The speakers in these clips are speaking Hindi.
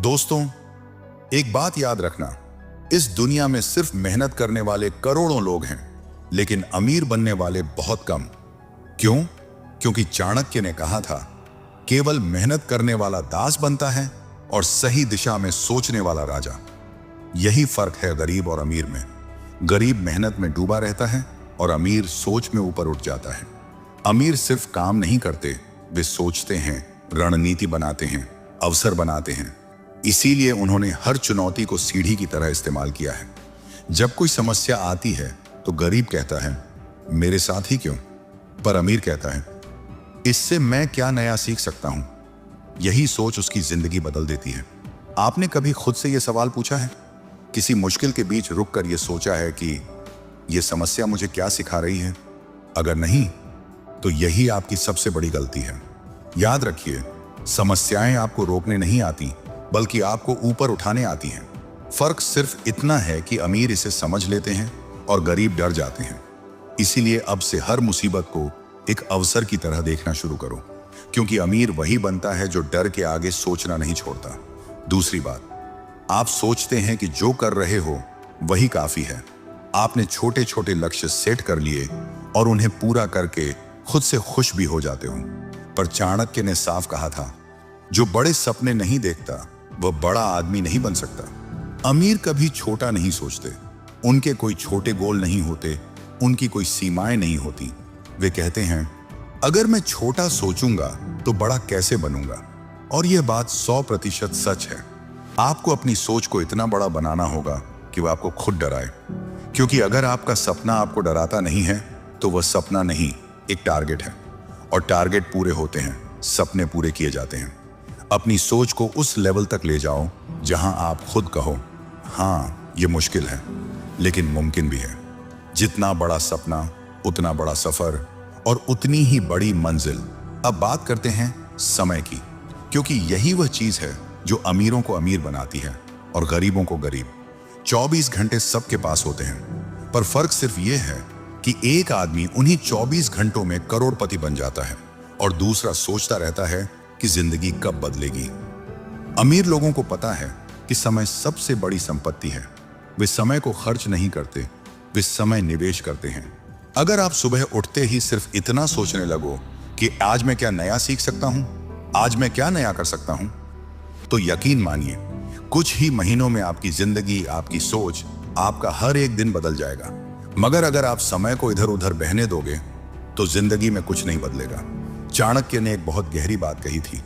दोस्तों, एक बात याद रखना, इस दुनिया में सिर्फ मेहनत करने वाले करोड़ों लोग हैं, लेकिन अमीर बनने वाले बहुत कम। क्यों? क्योंकि चाणक्य ने कहा था, केवल मेहनत करने वाला दास बनता है और सही दिशा में सोचने वाला राजा। यही फर्क है गरीब और अमीर में। गरीब मेहनत में डूबा रहता है और अमीर सोच में ऊपर उठ जाता है। अमीर सिर्फ काम नहीं करते, वे सोचते हैं, रणनीति बनाते हैं, अवसर बनाते हैं। इसीलिए उन्होंने हर चुनौती को सीढ़ी की तरह इस्तेमाल किया है। जब कोई समस्या आती है तो गरीब कहता है, मेरे साथ ही क्यों? पर अमीर कहता है, इससे मैं क्या नया सीख सकता हूं? यही सोच उसकी जिंदगी बदल देती है। आपने कभी खुद से यह सवाल पूछा है? किसी मुश्किल के बीच रुककर यह सोचा है कि यह समस्या मुझे क्या सिखा रही है? अगर नहीं, तो यही आपकी सबसे बड़ी गलती है। याद रखिए, समस्याएं आपको रोकने नहीं आती, बल्कि आपको ऊपर उठाने आती हैं। फर्क सिर्फ इतना है कि अमीर इसे समझ लेते हैं और गरीब डर जाते हैं। इसीलिए अब से हर मुसीबत को एक अवसर की तरह देखना शुरू करो, क्योंकि अमीर वही बनता है जो डर के आगे सोचना नहीं छोड़ता। दूसरी बात, आप सोचते हैं कि जो कर रहे हो वही काफी है। आपने छोटे छोटे लक्ष्य सेट कर लिए और उन्हें पूरा करके खुद से खुश भी हो जाते हो। पर चाणक्य ने साफ कहा था, जो बड़े सपने नहीं देखता वह बड़ा आदमी नहीं बन सकता। अमीर कभी छोटा नहीं सोचते, उनके कोई छोटे गोल नहीं होते, उनकी कोई सीमाएं नहीं होती। वे कहते हैं, अगर मैं छोटा सोचूंगा तो बड़ा कैसे बनूंगा? और यह बात 100% सच है। आपको अपनी सोच को इतना बड़ा बनाना होगा कि वह आपको खुद डराए। क्योंकि अगर आपका सपना आपको डराता नहीं है तो वह सपना नहीं, एक टारगेट है। और टारगेट पूरे होते हैं, सपने पूरे किए जाते हैं। अपनी सोच को उस लेवल तक ले जाओ जहां आप खुद कहो, हाँ ये मुश्किल है लेकिन मुमकिन भी है। जितना बड़ा सपना उतना बड़ा सफर और उतनी ही बड़ी मंजिल। अब बात करते हैं समय की, क्योंकि यही वह चीज है जो अमीरों को अमीर बनाती है और गरीबों को गरीब। 24 घंटे सबके पास होते हैं, पर फर्क सिर्फ यह है कि एक आदमी उन्हीं 24 घंटों में करोड़पति बन जाता है और दूसरा सोचता रहता है कि जिंदगी कब बदलेगी। अमीर लोगों को पता है कि समय सबसे बड़ी संपत्ति है। वे समय को खर्च नहीं करते, वे समय निवेश करते हैं। अगर आप सुबह उठते ही सिर्फ इतना सोचने लगो कि आज मैं क्या नया सीख सकता हूं, आज मैं क्या नया कर सकता हूं, तो यकीन मानिए कुछ ही महीनों में आपकी जिंदगी, आपकी सोच, आपका हर एक दिन बदल जाएगा। मगर अगर आप समय को इधर उधर बहने दोगे तो जिंदगी में कुछ नहीं बदलेगा। चाणक्य ने एक बहुत गहरी बात कही थी,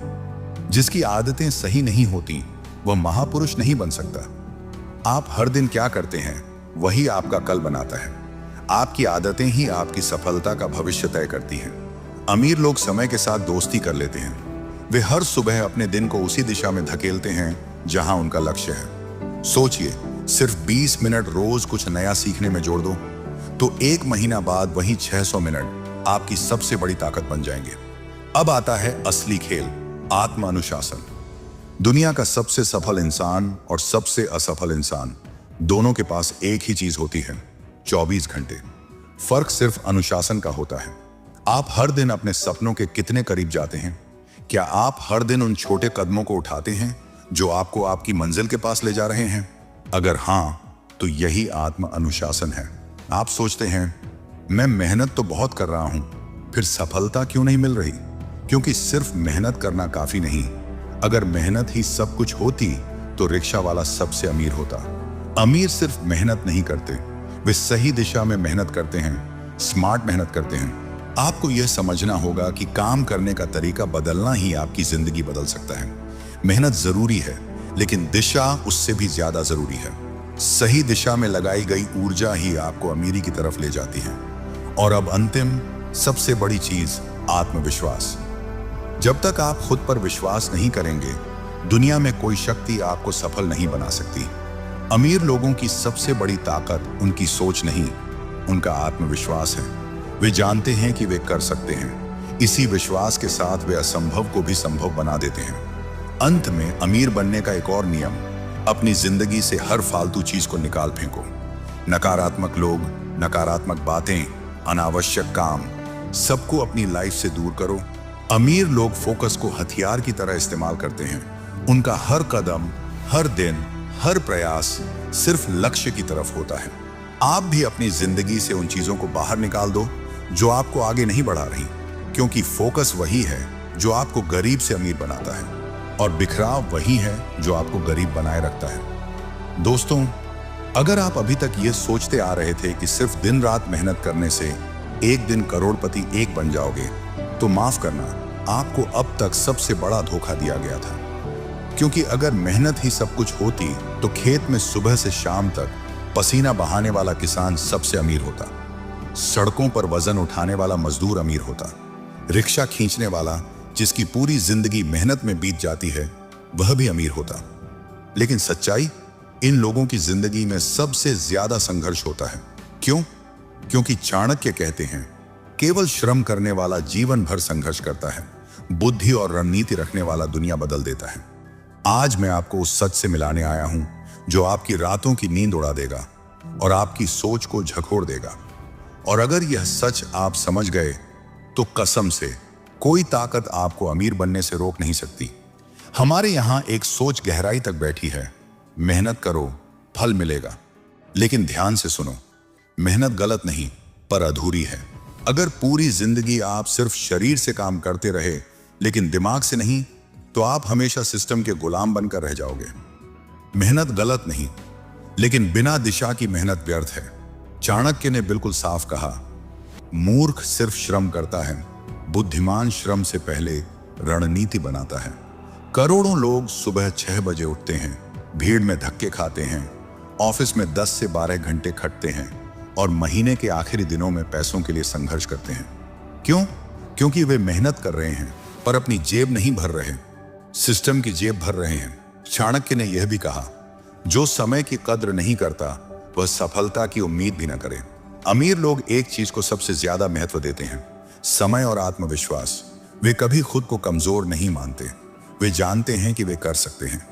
जिसकी आदतें सही नहीं होती वह महापुरुष नहीं बन सकता। आप हर दिन क्या करते हैं वही आपका कल बनाता है। आपकी आदतें ही आपकी सफलता का भविष्य तय करती हैं। अमीर लोग समय के साथ दोस्ती कर लेते हैं। वे हर सुबह अपने दिन को उसी दिशा में धकेलते हैं जहां उनका लक्ष्य है। सोचिए, सिर्फ 20 मिनट रोज कुछ नया सीखने में जोड़ दो तो एक महीना बाद वही 600 मिनट आपकी सबसे बड़ी ताकत बन जाएंगे। अब आता है असली खेल, आत्म अनुशासन। दुनिया का सबसे सफल इंसान और सबसे असफल इंसान दोनों के पास एक ही चीज होती है, 24 घंटे। फर्क सिर्फ अनुशासन का होता है। आप हर दिन अपने सपनों के कितने करीब जाते हैं? क्या आप हर दिन उन छोटे कदमों को उठाते हैं जो आपको आपकी मंजिल के पास ले जा रहे हैं? अगर हां, तो यही आत्म अनुशासन है। आप सोचते हैं, मैं मेहनत तो बहुत कर रहा हूं, फिर सफलता क्यों नहीं मिल रही? क्योंकि सिर्फ मेहनत करना काफी नहीं। अगर मेहनत ही सब कुछ होती तो रिक्शा वाला सबसे अमीर होता। अमीर सिर्फ मेहनत नहीं करते, वे सही दिशा में मेहनत करते हैं, स्मार्ट मेहनत करते हैं। आपको यह समझना होगा कि काम करने का तरीका बदलना ही आपकी जिंदगी बदल सकता है। मेहनत जरूरी है, लेकिन दिशा उससे भी ज्यादा जरूरी है। सही दिशा में लगाई गई ऊर्जा ही आपको अमीरी की तरफ ले जाती है। और अब अंतिम सबसे बड़ी चीज, आत्मविश्वास। जब तक आप खुद पर विश्वास नहीं करेंगे, दुनिया में कोई शक्ति आपको सफल नहीं बना सकती। अमीर लोगों की सबसे बड़ी ताकत उनकी सोच नहीं, उनका आत्मविश्वास है। वे जानते हैं कि वे कर सकते हैं। इसी विश्वास के साथ वे असंभव को भी संभव बना देते हैं। अंत में अमीर बनने का एक और नियम, अपनी जिंदगी से हर फालतू चीज को निकाल फेंको। नकारात्मक लोग, नकारात्मक बातें, अनावश्यक काम, सबको अपनी लाइफ से दूर करो। अमीर लोग फोकस को हथियार की तरह इस्तेमाल करते हैं। उनका हर कदम हर दिन, हर प्रयास सिर्फ लक्ष्य की तरफ होता है। आप भी अपनी जिंदगी से उन चीजों को बाहर निकाल दो जो आपको आगे नहीं बढ़ा रही, क्योंकि फोकस वही है जो आपको गरीब से अमीर बनाता है और बिखराव वही है जो आपको गरीब बनाए रखता है। दोस्तों, अगर आप अभी तक ये सोचते आ रहे थे कि सिर्फ दिन रात मेहनत करने से एक दिन करोड़पति एक बन जाओगे, तो माफ करना, आपको अब तक सबसे बड़ा धोखा दिया गया था। क्योंकि अगर मेहनत ही सब कुछ होती तो खेत में सुबह से शाम तक पसीना बहाने वाला किसान सबसे अमीर होता, सड़कों पर वजन उठाने वाला मजदूर अमीर होता, रिक्शा खींचने वाला जिसकी पूरी जिंदगी मेहनत में बीत जाती है वह भी अमीर होता। लेकिन सच्चाई, इन लोगों की जिंदगी में सबसे ज्यादा संघर्ष होता है। क्यों? क्योंकि चाणक्य कहते हैं, केवल श्रम करने वाला जीवन भर संघर्ष करता है, बुद्धि और रणनीति रखने वाला दुनिया बदल देता है। आज मैं आपको उस सच से मिलाने आया हूं जो आपकी रातों की नींद उड़ा देगा और आपकी सोच को झकोड़ देगा। और अगर यह सच आप समझ गए तो कसम से कोई ताकत आपको अमीर बनने से रोक नहीं सकती। हमारे यहां एक सोच गहराई तक बैठी है, मेहनत करो, फल मिलेगा। लेकिन ध्यान से सुनो, मेहनत गलत नहीं पर अधूरी है। अगर पूरी जिंदगी आप सिर्फ शरीर से काम करते रहे लेकिन दिमाग से नहीं, तो आप हमेशा सिस्टम के गुलाम बनकर रह जाओगे। मेहनत गलत नहीं, लेकिन बिना दिशा की मेहनत व्यर्थ है। चाणक्य ने बिल्कुल साफ कहा, मूर्ख सिर्फ श्रम करता है, बुद्धिमान श्रम से पहले रणनीति बनाता है। करोड़ों लोग सुबह 6 बजे उठते हैं, भीड़ में धक्के खाते हैं, ऑफिस में 10 से 12 घंटे खटते हैं और महीने के आखिरी दिनों में पैसों के लिए संघर्ष करते हैं। क्यों? क्योंकि वे मेहनत कर रहे हैं पर अपनी जेब नहीं भर रहे, सिस्टम की जेब भर रहे हैं। चाणक्य ने यह भी कहा, जो समय की कद्र नहीं करता वह सफलता की उम्मीद भी न करे। अमीर लोग एक चीज को सबसे ज्यादा महत्व देते हैं, समय और आत्मविश्वास। वे कभी खुद को कमजोर नहीं मानते, वे जानते हैं कि वे कर सकते हैं।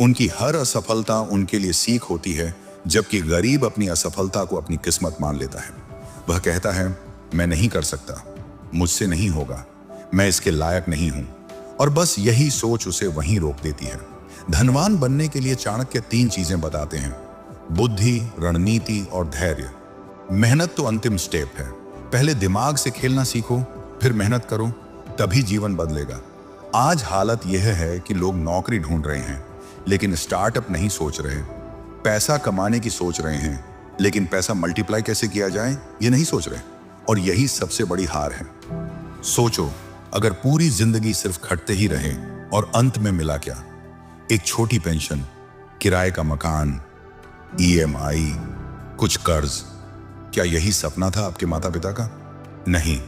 उनकी हर असफलता उनके लिए सीख होती है, जबकि गरीब अपनी असफलता को अपनी किस्मत मान लेता है। वह कहता है, मैं नहीं कर सकता, मुझसे नहीं होगा, मैं इसके लायक नहीं हूं, और बस यही सोच उसे वहीं रोक देती है। धनवान बनने के लिए चाणक्य 3 चीजें बताते हैं, बुद्धि, रणनीति और धैर्य। मेहनत तो अंतिम स्टेप है। पहले दिमाग से खेलना सीखो, फिर मेहनत करो, तभी जीवन बदलेगा। आज हालत यह है कि लोग नौकरी ढूंढ रहे हैं लेकिन स्टार्टअप नहीं सोच रहे, पैसा कमाने की सोच रहे हैं लेकिन पैसा मल्टीप्लाई कैसे किया जाए ये नहीं सोच रहे, और यही सबसे बड़ी हार है। सोचो, अगर पूरी जिंदगी सिर्फ खटते ही रहे और अंत में मिला क्या? एक छोटी पेंशन, किराए का मकान, EMI, कुछ कर्ज। क्या यही सपना था आपके माता पिता का? नहीं,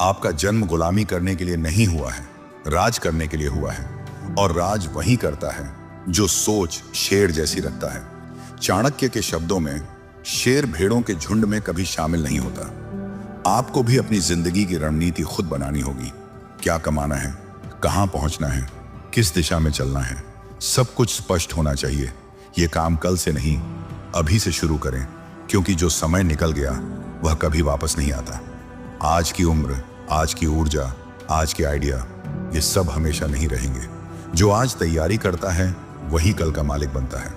आपका जन्म गुलामी करने के लिए नहीं हुआ है, राज करने के लिए हुआ है। और राज वही करता है जो सोच शेर जैसी रखता है। चाणक्य के शब्दों में, शेर भेड़ों के झुंड में कभी शामिल नहीं होता। आपको भी अपनी जिंदगी की रणनीति खुद बनानी होगी। क्या कमाना है, कहां पहुंचना है, किस दिशा में चलना है, सब कुछ स्पष्ट होना चाहिए। यह काम कल से नहीं, अभी से शुरू करें, क्योंकि जो समय निकल गया वह कभी वापस नहीं आता। आज की उम्र, आज की ऊर्जा, आज के आइडिया, ये सब हमेशा नहीं रहेंगे। जो आज तैयारी करता है वही कल का मालिक बनता है।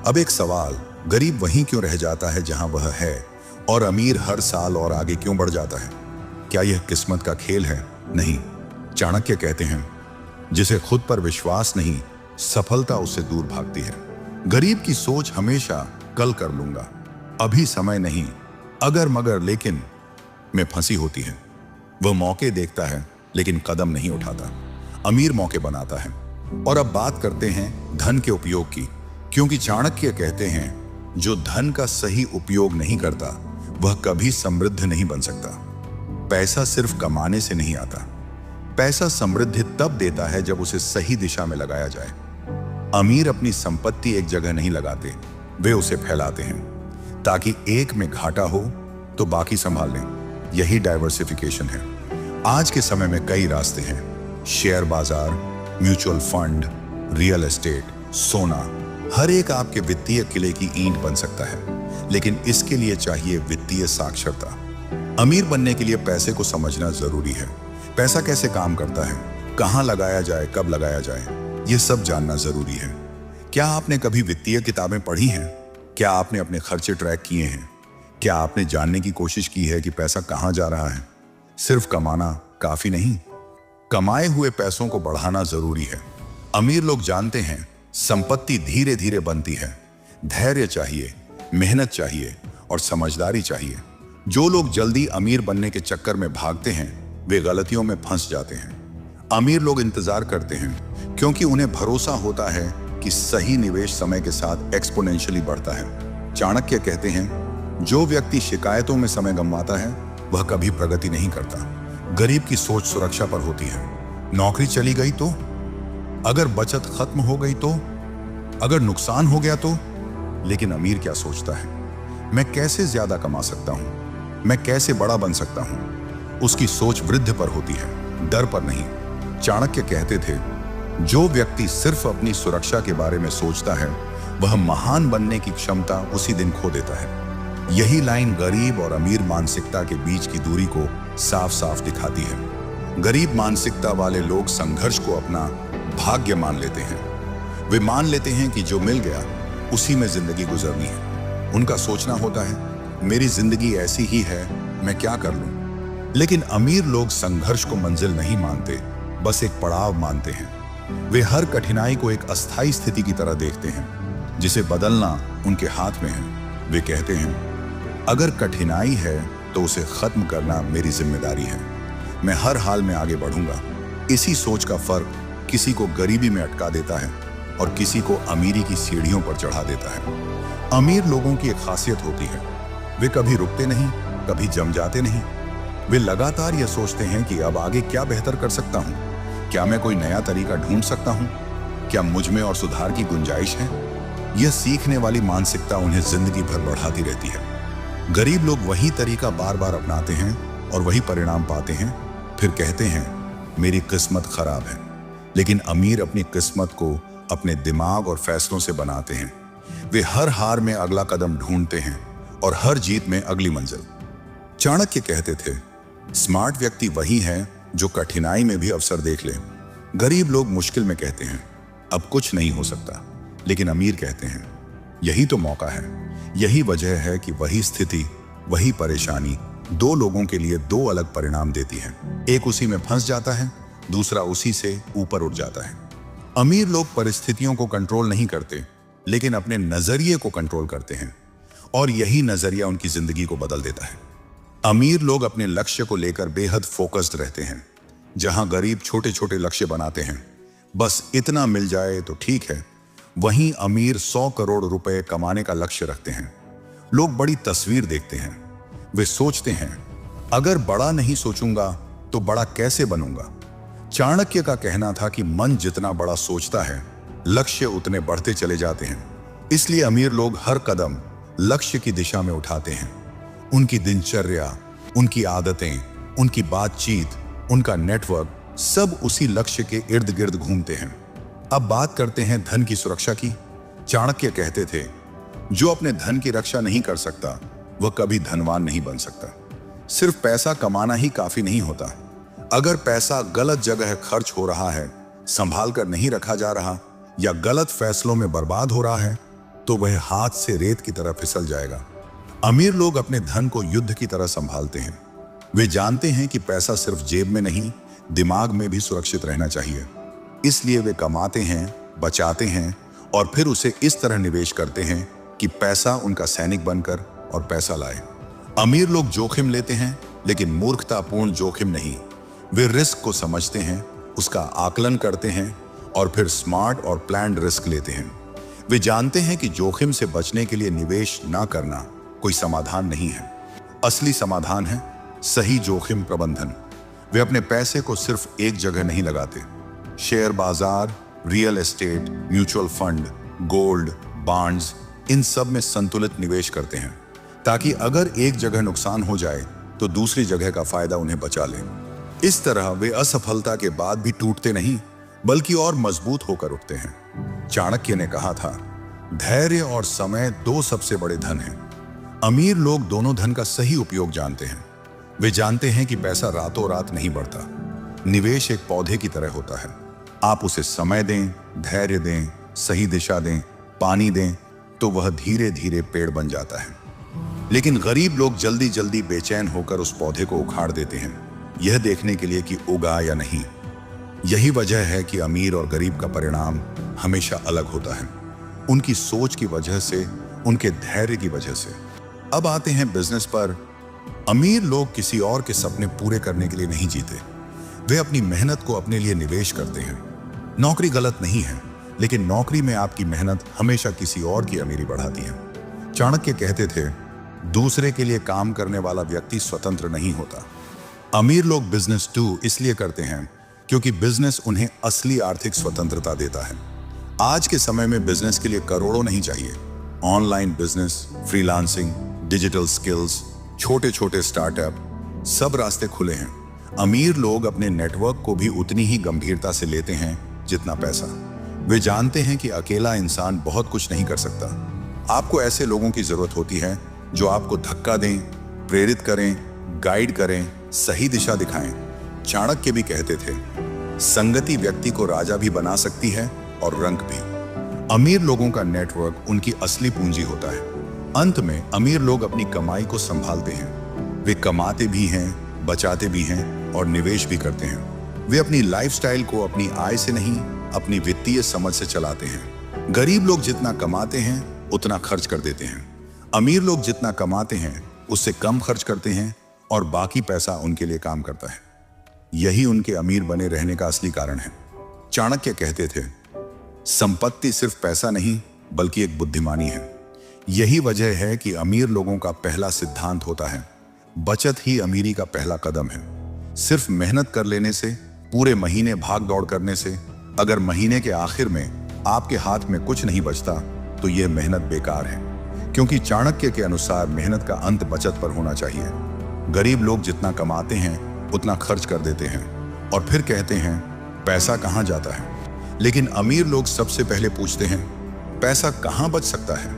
अब एक सवाल, गरीब वहीं क्यों रह जाता है जहां वह है, और अमीर हर साल और आगे क्यों बढ़ जाता है? क्या यह किस्मत का खेल है? नहीं। चाणक्य कहते हैं, जिसे खुद पर विश्वास नहीं, सफलता उससे दूर भागती है। गरीब की सोच हमेशा कल कर लूंगा, अभी समय नहीं, अगर मगर लेकिन में फंसी होती है। वह मौके देखता है लेकिन कदम नहीं उठाता। अमीर मौके बनाता है। और अब बात करते हैं धन के उपयोग की, क्योंकि चाणक्य कहते हैं, जो धन का सही उपयोग नहीं करता वह कभी समृद्ध नहीं बन सकता। पैसा सिर्फ कमाने से नहीं आता, पैसा समृद्धि तब देता है जब उसे सही दिशा में लगाया जाए। अमीर अपनी संपत्ति एक जगह नहीं लगाते, वे उसे फैलाते हैं ताकि एक में घाटा हो तो बाकी संभाल लें। यही डाइवर्सिफिकेशन है। आज के समय में कई रास्ते हैं, शेयर बाजार, म्यूचुअल फंड, रियल एस्टेट, सोना। हर एक आपके वित्तीय किले की ईंट बन सकता है, लेकिन इसके लिए चाहिए वित्तीय साक्षरता। अमीर बनने के लिए पैसे को समझना जरूरी है। पैसा कैसे काम करता है, कहां लगाया जाए, कब लगाया जाए, यह सब जानना जरूरी है। क्या आपने कभी वित्तीय किताबें पढ़ी हैं? क्या आपने अपने खर्चे ट्रैक किए हैं? क्या आपने जानने की कोशिश की है कि पैसा कहां जा रहा है? सिर्फ कमाना काफी नहीं, कमाए हुए पैसों को बढ़ाना जरूरी है। अमीर लोग जानते हैं संपत्ति धीरे धीरे बनती है। धैर्य चाहिए, मेहनत चाहिए और समझदारी चाहिए। जो लोग जल्दी अमीर बनने के चक्कर में भागते हैं वे गलतियों में फंस जाते हैं। अमीर लोग इंतजार करते हैं क्योंकि उन्हें भरोसा होता है कि सही निवेश समय के साथ एक्सपोनेंशियली बढ़ता है। चाणक्य कहते हैं जो व्यक्ति शिकायतों में समय गंवाता है वह कभी प्रगति नहीं करता। गरीब की सोच सुरक्षा पर होती है। नौकरी चली गई तो, अगर बचत खत्म हो गई तो, अगर नुकसान हो गया तो। लेकिन अमीर क्या सोचता है? मैं कैसे ज्यादा कमा सकता हूं, मैं कैसे बड़ा बन सकता हूं। उसकी सोच वृद्धि पर होती है, डर पर नहीं। चाणक्य कहते थे जो व्यक्ति सिर्फ अपनी सुरक्षा के बारे में सोचता है वह महान बनने की क्षमता उसी दिन खो देता है। यही लाइन गरीब और अमीर मानसिकता के बीच की दूरी को साफ साफ दिखाती है। गरीब मानसिकता वाले लोग संघर्ष को अपना भाग्य मान लेते हैं। वे मान लेते हैं कि जो मिल गया उसी में जिंदगी गुजरनी है। उनका सोचना होता है मेरी जिंदगी ऐसी ही है, मैं क्या कर लूं। लेकिन अमीर लोग संघर्ष को मंजिल नहीं मानते, बस एक पड़ाव मानते हैं। वे हर कठिनाई को एक अस्थायी स्थिति की तरह देखते हैं जिसे बदलना उनके हाथ में है। वे कहते हैं अगर कठिनाई है तो उसे खत्म करना मेरी जिम्मेदारी है, मैं हर हाल में आगे बढ़ूंगा। इसी सोच का फर्क किसी को गरीबी में अटका देता है और किसी को अमीरी की सीढ़ियों पर चढ़ा देता है। अमीर लोगों की एक खासियत होती है, वे कभी रुकते नहीं, कभी जम जाते नहीं। वे लगातार यह सोचते हैं कि अब आगे क्या बेहतर कर सकता हूं, क्या मैं कोई नया तरीका ढूंढ सकता हूं, क्या मुझ में और सुधार की गुंजाइश है। यह सीखने वाली मानसिकता उन्हें जिंदगी भर बढ़ाती रहती है। गरीब लोग वही तरीका बार बार अपनाते हैं और वही परिणाम पाते हैं, फिर कहते हैं मेरी किस्मत खराब है। लेकिन अमीर अपनी किस्मत को अपने दिमाग और फैसलों से बनाते हैं। वे हर हार में अगला कदम ढूंढते हैं और हर जीत में अगली मंजिल। चाणक्य कहते थे स्मार्ट व्यक्ति वही है जो कठिनाई में भी अवसर देख ले। गरीब लोग मुश्किल में कहते हैं अब कुछ नहीं हो सकता, लेकिन अमीर कहते हैं यही तो मौका है। यही वजह है कि वही स्थिति, वही परेशानी दो लोगों के लिए दो अलग परिणाम देती है। एक उसी में फंस जाता है, दूसरा उसी से ऊपर उठ जाता है। अमीर लोग परिस्थितियों को कंट्रोल नहीं करते, लेकिन अपने नजरिए को कंट्रोल करते हैं और यही नजरिया उनकी जिंदगी को बदल देता है। अमीर लोग अपने लक्ष्य को लेकर बेहद फोकस्ड रहते हैं, जहां गरीब छोटे छोटे लक्ष्य बनाते हैं, बस इतना मिल जाए तो ठीक है। वहीं अमीर 100 करोड़ रुपए कमाने का लक्ष्य रखते हैं। लोग बड़ी तस्वीर देखते हैं। वे सोचते हैं अगर बड़ा नहीं सोचूंगा तो बड़ा कैसे बनूंगा। चाणक्य का कहना था कि मन जितना बड़ा सोचता है लक्ष्य उतने बढ़ते चले जाते हैं। इसलिए अमीर लोग हर कदम लक्ष्य की दिशा में उठाते हैं। उनकी दिनचर्या, उनकी आदतें, उनकी बातचीत, उनका नेटवर्क सब उसी लक्ष्य के इर्द गिर्द घूमते हैं। अब बात करते हैं धन की सुरक्षा की। चाणक्य कहते थे जो अपने धन की रक्षा नहीं कर सकता वह कभी धनवान नहीं बन सकता। सिर्फ पैसा कमाना ही काफी नहीं होता। अगर पैसा गलत जगह खर्च हो रहा है, संभाल कर नहीं रखा जा रहा या गलत फैसलों में बर्बाद हो रहा है तो वह हाथ से रेत की तरह फिसल जाएगा। अमीर लोग अपने धन को युद्ध की तरह संभालते हैं। वे जानते हैं कि पैसा सिर्फ जेब में नहीं, दिमाग में भी सुरक्षित रहना चाहिए। इसलिए वे कमाते हैं, बचाते हैं और फिर उसे इस तरह निवेश करते हैं कि पैसा उनका सैनिक बनकर और पैसा लाए। अमीर लोग जोखिम लेते हैं, लेकिन मूर्खतापूर्ण जोखिम नहीं। वे रिस्क को समझते हैं, उसका आकलन करते हैं और फिर स्मार्ट और प्लान्ड रिस्क लेते हैं। वे जानते हैं कि जोखिम से बचने के लिए निवेश ना करना कोई समाधान नहीं है। असली समाधान है सही जोखिम प्रबंधन। वे अपने पैसे को सिर्फ एक जगह नहीं लगाते। शेयर बाजार, real estate, mutual fund, gold, bonds, इन सब में संतुलित निवेश करते हैं ताकि अगर एक जगह नुकसान हो जाए तो दूसरी जगह का फायदा उन्हें बचा ले। इस तरह वे असफलता के बाद भी टूटते नहीं, बल्कि और मजबूत होकर उठते हैं। चाणक्य ने कहा था धैर्य और समय दो सबसे बड़े धन हैं। अमीर लोग दोनों धन का सही उपयोग जानते हैं। वे जानते हैं कि पैसा रातों रात नहीं बढ़ता। निवेश एक पौधे की तरह होता है। आप उसे समय दें, धैर्य दें, सही दिशा दें, पानी दें, तो वह धीरे धीरे पेड़ बन जाता है। लेकिन गरीब लोग जल्दी जल्दी बेचैन होकर उस पौधे को उखाड़ देते हैं, यह देखने के लिए कि उगा या नहीं। यही वजह है कि अमीर और गरीब का परिणाम हमेशा अलग होता है, उनकी सोच की वजह से, उनके धैर्य की वजह से। अब आते हैं बिजनेस पर। अमीर लोग किसी और के सपने पूरे करने के लिए नहीं जीते, वे अपनी मेहनत को अपने लिए निवेश करते हैं। नौकरी गलत नहीं है, लेकिन नौकरी में आपकी मेहनत हमेशा किसी और की अमीरी बढ़ाती है। चाणक्य कहते थे, दूसरे के लिए काम करने वाला व्यक्ति स्वतंत्र नहीं होता। अमीर लोग बिजनेस इसलिए करते हैं क्योंकि बिजनेस उन्हें असली आर्थिक स्वतंत्रता देता है। आज के समय में बिजनेस के लिए करोड़ों नहीं चाहिए। Online business, freelancing, digital skills, छोटे छोटे स्टार्टअप, सब रास्ते खुले हैं। अमीर लोग अपने नेटवर्क को भी उतनी ही गंभीरता से लेते हैं जितना पैसा। वे जानते हैं कि अकेला इंसान बहुत कुछ नहीं कर सकता। आपको ऐसे लोगों की जरूरत होती है जो आपको धक्का दें, प्रेरित करें, गाइड करें, सही दिशा दिखाएं। चाणक्य भी कहते थे, संगति व्यक्ति को राजा भी बना सकती है और रंक भी। अमीर लोगों का नेटवर्क उनकी असली पूंजी होता है। अंत में अमीर लोग अपनी कमाई को संभालते हैं। वे कमाते भी हैं, बचाते भी हैं और निवेश भी करते हैं। वे अपनी लाइफस्टाइल को अपनी आय से नहीं, अपनी वित्तीय समझ से चलाते हैं। गरीब लोग जितना कमाते हैं उतना खर्च कर देते हैं। अमीर लोग जितना कमाते हैं उससे कम खर्च करते हैं और बाकी पैसा उनके लिए काम करता है। यही उनके अमीर बने रहने का असली कारण है। चाणक्य कहते थे, संपत्ति सिर्फ पैसा नहीं बल्कि एक बुद्धिमानी है। यही वजह है कि अमीर लोगों का पहला सिद्धांत होता है, बचत ही अमीरी का पहला कदम है। सिर्फ मेहनत कर लेने से, पूरे महीने भाग दौड़ करने से, अगर महीने के आखिर में आपके हाथ में कुछ नहीं बचता तो यह मेहनत बेकार है। क्योंकि चाणक्य के अनुसार मेहनत का अंत बचत पर होना चाहिए। गरीब लोग जितना कमाते हैं उतना खर्च कर देते हैं और फिर कहते हैं पैसा कहाँ जाता है। लेकिन अमीर लोग सबसे पहले पूछते हैं पैसा कहाँ बच सकता है।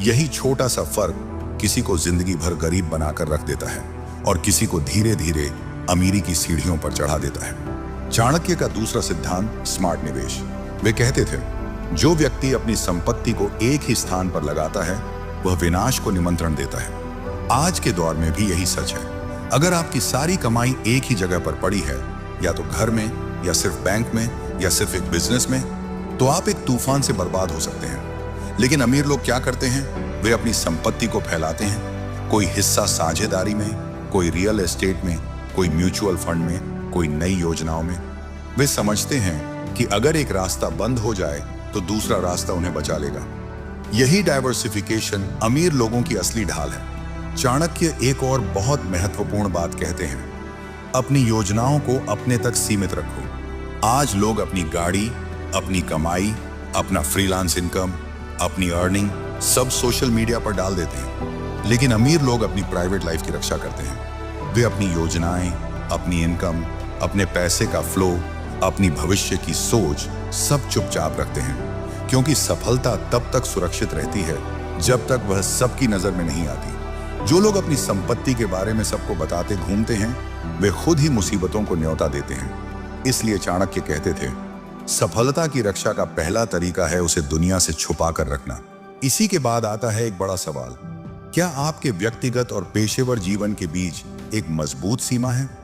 यही छोटा सा फर्क किसी को जिंदगी भर गरीब बनाकर रख देता है और किसी को धीरे धीरे अमीरी की सीढ़ियों पर चढ़ा देता है। चाणक्य का दूसरा सिद्धांत स्मार्ट निवेश। वे कहते थे, जो व्यक्ति अपनी संपत्ति को एक ही स्थान पर लगाता है वह विनाश को निमंत्रण देता है। आज के दौर में भी यही सच है। अगर आपकी सारी कमाई एक ही जगह पर पड़ी है, या तो घर में, या सिर्फ बैंक में, या सिर्फ एक बिजनेस में, तो आप एक तूफान से बर्बाद हो सकते हैं। लेकिन अमीर लोग क्या करते हैं, वे अपनी संपत्ति को फैलाते हैं। कोई हिस्सा साझेदारी में, कोई रियल एस्टेट में, कोई म्यूचुअल फंड में, कोई नई योजनाओं में। वे समझते हैं कि अगर एक रास्ता बंद हो जाए तो दूसरा रास्ता उन्हें बचा लेगा। यही डाइवर्सिफिकेशन अमीर लोगों की असली ढाल है। चाणक्य एक और बहुत महत्वपूर्ण बात कहते हैं, अपनी योजनाओं को अपने तक सीमित रखो। आज लोग अपनी गाड़ी, अपनी कमाई, अपना फ्रीलांस इनकम, अपनी अर्निंग सब सोशल मीडिया पर डाल देते हैं। लेकिन अमीर लोग अपनी प्राइवेट लाइफ की रक्षा करते हैं। वे अपनी योजनाएं, अपनी इनकम, अपने पैसे का फ्लो, अपनी भविष्य की सोच सब चुपचाप रखते हैं। क्योंकि सफलता तब तक सुरक्षित रहती है जब तक वह सबकी नजर में नहीं आती। जो लोग अपनी संपत्ति के बारे में सबको बताते घूमते हैं वे खुद ही मुसीबतों को न्योता देते हैं। इसलिए चाणक्य कहते थे, सफलता की रक्षा का पहला तरीका है उसे दुनिया से छुपा कर रखना। इसी के बाद आता है एक बड़ा सवाल, क्या आपके व्यक्तिगत और पेशेवर जीवन के बीच एक मजबूत सीमा है?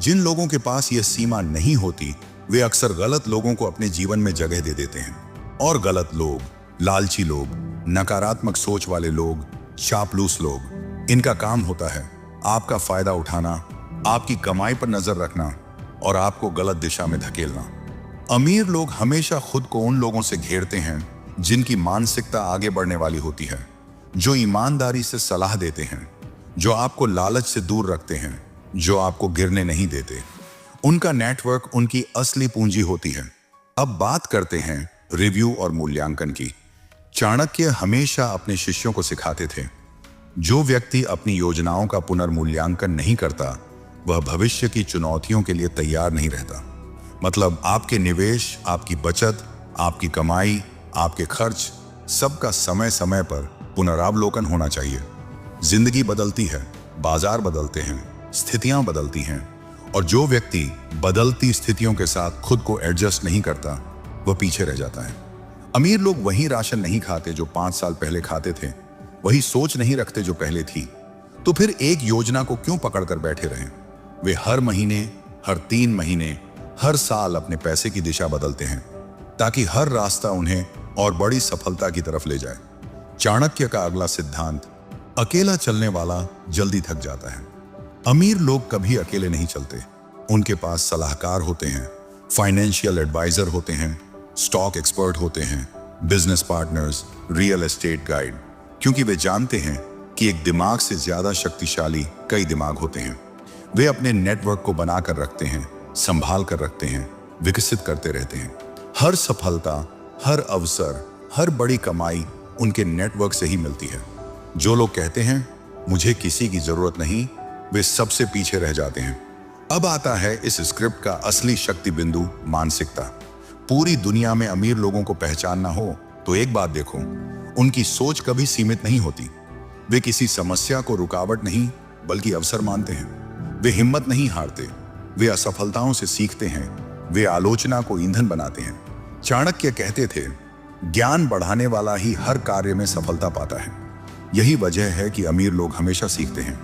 जिन लोगों के पास यह सीमा नहीं होती वे अक्सर गलत लोगों को अपने जीवन में जगह दे देते हैं। और गलत लोग, लालची लोग, नकारात्मक सोच वाले लोग, चापलूस लोग, इनका काम होता है आपका फायदा उठाना, आपकी कमाई पर नजर रखना और आपको गलत दिशा में धकेलना। अमीर लोग हमेशा खुद को उन लोगों से घेरते हैं जिनकी मानसिकता आगे बढ़ने वाली होती है, जो ईमानदारी से सलाह देते हैं, जो आपको लालच से दूर रखते हैं, जो आपको गिरने नहीं देते। उनका नेटवर्क उनकी असली पूंजी होती है। अब बात करते हैं रिव्यू और मूल्यांकन की। चाणक्य हमेशा अपने शिष्यों को सिखाते थे, जो व्यक्ति अपनी योजनाओं का पुनर्मूल्यांकन नहीं करता वह भविष्य की चुनौतियों के लिए तैयार नहीं रहता। मतलब आपके निवेश, आपकी बचत, आपकी कमाई, आपके खर्च, सबका समय समय पर पुनरावलोकन होना चाहिए। जिंदगी बदलती है, बाजार बदलते हैं, स्थितियां बदलती हैं, और जो व्यक्ति बदलती स्थितियों के साथ खुद को एडजस्ट नहीं करता वह पीछे रह जाता है। अमीर लोग वही राशन नहीं खाते जो 5 साल पहले खाते थे, वही सोच नहीं रखते जो पहले थी। तो फिर एक योजना को क्यों पकड़ कर बैठे रहें? वे हर महीने, हर 3 महीने, हर साल अपने पैसे की दिशा बदलते हैं ताकि हर रास्ता उन्हें और बड़ी सफलता की तरफ ले जाए। चाणक्य का अगला सिद्धांत, अकेला चलने वाला जल्दी थक जाता है। अमीर लोग कभी अकेले नहीं चलते। उनके पास सलाहकार होते हैं, फाइनेंशियल एडवाइजर होते हैं, स्टॉक एक्सपर्ट होते हैं, business partners, real estate guide, क्योंकि वे जानते हैं कि एक दिमाग से ज्यादा शक्तिशाली कई दिमाग होते हैं। वे अपने नेटवर्क को बनाकर रखते हैं, संभाल कर रखते हैं, विकसित करते रहते हैं। हर सफलता, हर अवसर, हर बड़ी कमाई उनके नेटवर्क से ही मिलती है। जो लोग कहते हैं मुझे किसी की जरूरत नहीं, वे सबसे पीछे रह जाते हैं। अब आता है इस स्क्रिप्ट का असली शक्ति बिंदु, मानसिकता। पूरी दुनिया में अमीर लोगों को पहचानना हो तो एक बात देखो, उनकी सोच कभी सीमित नहीं होती। वे किसी समस्या को रुकावट नहीं बल्कि अवसर मानते हैं। वे हिम्मत नहीं हारते, वे असफलताओं से सीखते हैं, वे आलोचना को ईंधन बनाते हैं। चाणक्य कहते थे, ज्ञान बढ़ाने वाला ही हर कार्य में सफलता पाता है। यही वजह है कि अमीर लोग हमेशा सीखते हैं,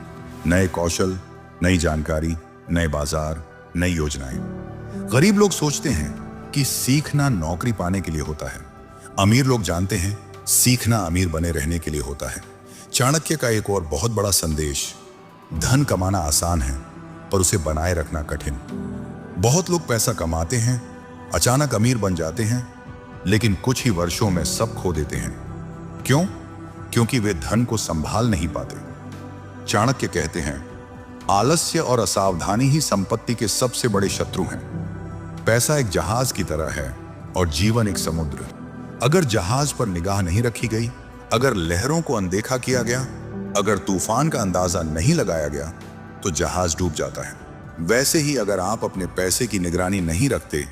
नए कौशल, नई जानकारी, नए बाजार, नई योजनाएं। गरीब लोग सोचते हैं कि सीखना नौकरी पाने के लिए होता है। अमीर लोग जानते हैं सीखना अमीर बने रहने के लिए होता है। चाणक्य का एक और बहुत बड़ा संदेश, धन कमाना आसान है पर उसे बनाए रखना कठिन। बहुत लोग पैसा कमाते हैं, अचानक अमीर बन जाते हैं, लेकिन कुछ ही वर्षों में सब खो देते हैं। क्यों? क्योंकि वे धन को संभाल नहीं पाते। चाणक्य कहते हैं, आलस्य और असावधानी ही संपत्ति के सबसे बड़े शत्रु हैं। पैसा एक जहाज की तरह है और जीवन एक समुद्र। अगर जहाज पर निगाह नहीं रखी गई, अगर लहरों को अनदेखा किया गया, अगर तूफान का अंदाजा नहीं लगाया गया, तो जहाज डूब जाता है। वैसे ही अगर आप अपने पैसे की निगरानी नहीं रखते,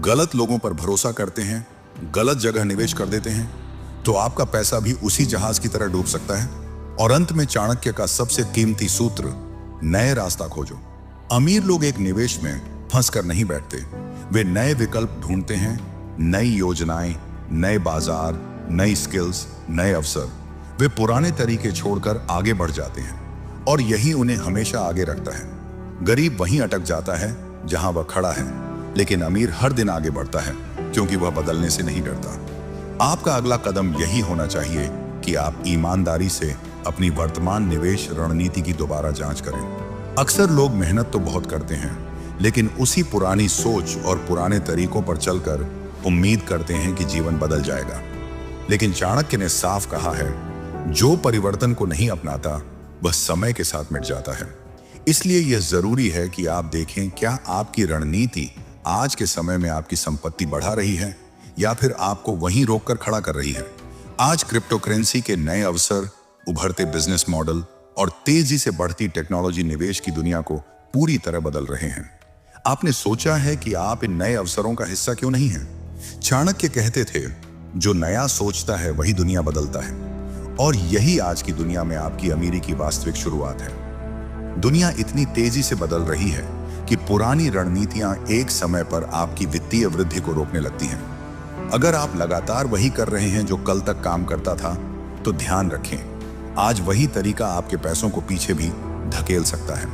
गलत लोगों पर भरोसा करते हैं, गलत जगह निवेश कर देते हैं, तो आपका पैसा भी उसी जहाज की तरह डूब सकता है। और अंत में चाणक्य का सबसे कीमती सूत्र, नए रास्ता खोजो। अमीर लोग एक निवेश में फंस कर नहीं बैठते, वे नए विकल्प ढूंढते हैं, नई योजनाएं, नए बाजार, नई स्किल्स, नए अवसर। वे पुराने तरीके छोड़कर आगे बढ़ जाते हैं और यही उन्हें हमेशा आगे रखता है। गरीब वहीं अटक जाता है जहां वह खड़ा है, लेकिन अमीर हर दिन आगे बढ़ता है क्योंकि वह बदलने से नहीं डरता। आपका अगला कदम यही होना चाहिए कि आप ईमानदारी से अपनी वर्तमान निवेश रणनीति की दोबारा जांच करें। अक्सर लोग मेहनत तो बहुत करते हैं, लेकिन उसी पुरानी सोच और पुराने तरीकों पर चलकर उम्मीद करते हैं कि जीवन बदल जाएगा। लेकिन चाणक्य ने साफ कहा है, जो परिवर्तन को नहीं अपनाता वह समय के साथ मिट जाता है। इसलिए यह जरूरी है कि आप देखें क्या आपकी रणनीति आज के समय में आपकी संपत्ति बढ़ा रही है या फिर आपको वहीं रोककर खड़ा कर रही है। आज क्रिप्टो करेंसी के नए अवसर, उभरते बिजनेस मॉडल और तेजी से बढ़ती टेक्नोलॉजी निवेश की दुनिया को पूरी तरह बदल रहे हैं। आपने सोचा है कि आप इन नए अवसरों का हिस्सा क्यों नहीं हैं? चाणक्य कहते थे, जो नया सोचता है वही दुनिया बदलता है। और यही आज की दुनिया में आपकी अमीरी की वास्तविक शुरुआत है। दुनिया इतनी तेजी से बदल रही है कि पुरानी रणनीतियां एक समय पर आपकी वित्तीय वृद्धि को रोकने लगती हैं। अगर आप लगातार वही कर रहे हैं जो कल तक काम करता था, तो ध्यान रखें, आज वही तरीका आपके पैसों को पीछे भी धकेल सकता है।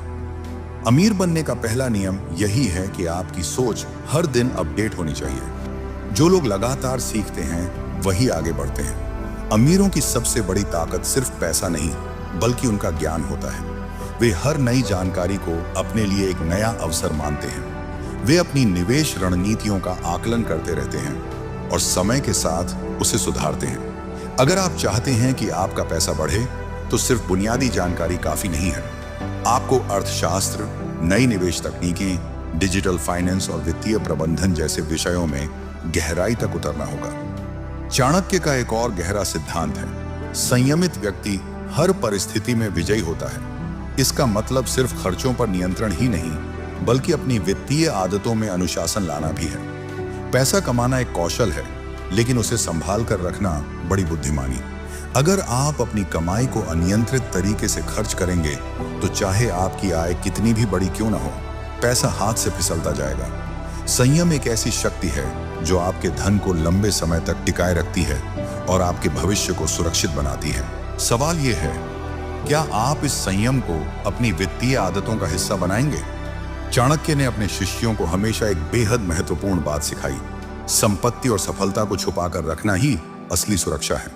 अमीर बनने का पहला नियम यही है कि आपकी सोच हर दिन अपडेट होनी चाहिए। जो लोग लगातार सीखते हैं वही आगे बढ़ते हैं। अमीरों की सबसे बड़ी ताकत सिर्फ पैसा नहीं बल्कि उनका ज्ञान होता है। वे हर नई जानकारी को अपने लिए एक नया अवसर मानते हैं। वे अपनी निवेश रणनीतियों का आकलन करते रहते हैं और समय के साथ उसे सुधारते हैं। अगर आप चाहते हैं कि आपका पैसा बढ़े, तो सिर्फ बुनियादी जानकारी काफी नहीं है। आपको अर्थशास्त्र, नई निवेश तकनीकें, डिजिटल फाइनेंस और वित्तीय प्रबंधन जैसे विषयों में गहराई तक उतरना होगा। चाणक्य का एक और गहरा सिद्धांत है, संयमित व्यक्ति हर परिस्थिति में विजयी होता है। इसका मतलब सिर्फ खर्चों पर नियंत्रण ही नहीं, बल्कि अपनी वित्तीय आदतों में अनुशासन लाना भी है। पैसा कमाना एक कौशल है, लेकिन उसे संभाल कर रखना बड़ी बुद्धिमानी। अगर आप अपनी कमाई को अनियंत्रित तरीके से खर्च करेंगे, तो चाहे आपकी आय कितनी भी बड़ी क्यों ना हो, पैसा हाथ से फिसलता जाएगा। संयम एक ऐसी शक्ति है जो आपके धन को लंबे समय तक टिकाए रखती है और आपके भविष्य को सुरक्षित बनाती है। सवाल यह है, क्या आप इस संयम को अपनी वित्तीय आदतों का हिस्सा बनाएंगे? चाणक्य ने अपने शिष्यों को हमेशा एक बेहद महत्वपूर्ण बात सिखाई। संपत्ति और सफलता को छुपाकर रखना ही असली सुरक्षा है।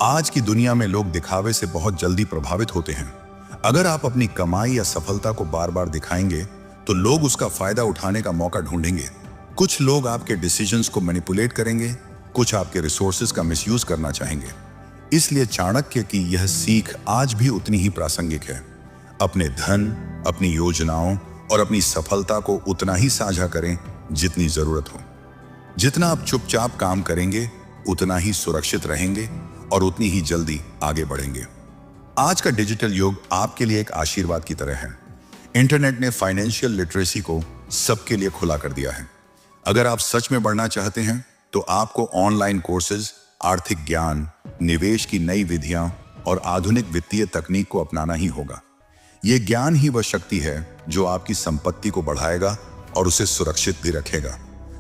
आज की दुनिया में लोग दिखावे से बहुत जल्दी प्रभावित होते हैं। अगर आप अपनी कमाई या सफलता को बार बार दिखाएंगे तो लोग उसका फायदा उठाने का मौका ढूंढेंगे। कुछ लोग आपके डिसीजंस को मैनिपुलेट करेंगे, कुछ आपके रिसोर्सेज का मिसयूज करना चाहेंगे। इसलिए चाणक्य की यह सीख आज भी उतनी ही प्रासंगिक है। अपने धन, अपनी योजनाओं और अपनी सफलता को उतना ही साझा करें जितनी जरूरत हो। जितना आप चुपचाप काम करेंगे उतना ही सुरक्षित रहेंगे और उतनी ही जल्दी आगे बढ़ेंगे। आज का डिजिटल युग आपके लिए एक आशीर्वाद की तरह है। इंटरनेट ने फाइनेंशियल लिटरेसी को सबके लिए खुला कर दिया है। अगर आप सच में बढ़ना चाहते हैं तो आपको ऑनलाइन कोर्सेज, आर्थिक ज्ञान, निवेश की नई विधियां और आधुनिक वित्तीय तकनीक को अपनाना ही होगा। ये ज्ञान ही वह शक्ति है जो आपकी संपत्ति को बढ़ाएगा और उसे सुरक्षित भी रखेगा।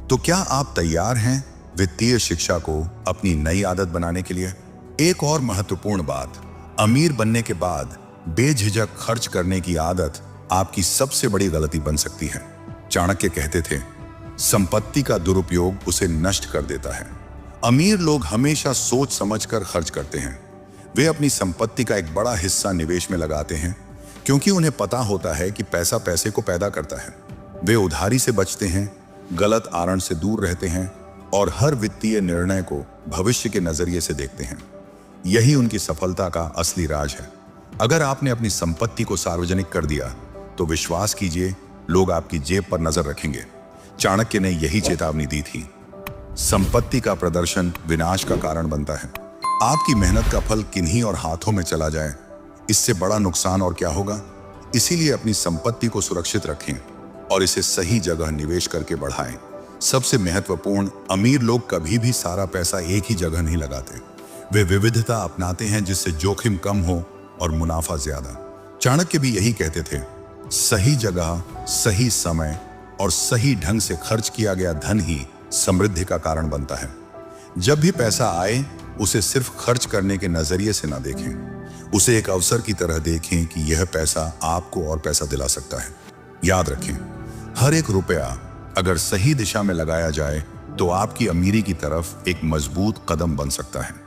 तो क्या आप तैयार हैं वित्तीय शिक्षा को अपनी नई आदत बनाने के लिए? एक और महत्वपूर्ण बात, अमीर बनने के बाद बेझिझक खर्च करने की आदत आपकी सबसे बड़ी गलती बन सकती है। चाणक्य कहते थे, संपत्ति का दुरुपयोग उसे नष्ट कर देता है। अमीर लोग हमेशा सोच समझकर खर्च करते हैं। वे अपनी संपत्ति का एक बड़ा हिस्सा निवेश में लगाते हैं क्योंकि उन्हें पता होता है कि पैसा पैसे को पैदा करता है। वे उधारी से बचते हैं, गलत आरण से दूर रहते हैं और हर वित्तीय निर्णय को भविष्य के नजरिए से देखते हैं। यही उनकी सफलता का असली राज है। अगर आपने अपनी संपत्ति को सार्वजनिक कर दिया तो विश्वास कीजिए, लोग आपकी जेब पर नजर रखेंगे। चाणक्य ने यही चेतावनी दी थी। संपत्ति का प्रदर्शन विनाश का कारण बनता है। आपकी मेहनत का फल किन्हीं और हाथों में चला जाए, इससे बड़ा नुकसान और क्या होगा। इसीलिए अपनी संपत्ति को सुरक्षित रखें और इसे सही जगह निवेश करके बढ़ाएं। सबसे महत्वपूर्ण, अमीर लोग कभी भी सारा पैसा एक ही जगह नहीं लगाते। वे विविधता अपनाते हैं जिससे जोखिम कम हो और मुनाफा ज्यादा। चाणक्य भी यही कहते थे, सही जगह, सही समय और सही ढंग से खर्च किया गया धन ही समृद्धि का कारण बनता है। जब भी पैसा आए उसे सिर्फ खर्च करने के नजरिए से ना देखें, उसे एक अवसर की तरह देखें कि यह पैसा आपको और पैसा दिला सकता है। याद रखें, हर एक रुपया अगर सही दिशा में लगाया जाए तो आपकी अमीरी की तरफ एक मजबूत कदम बन सकता है।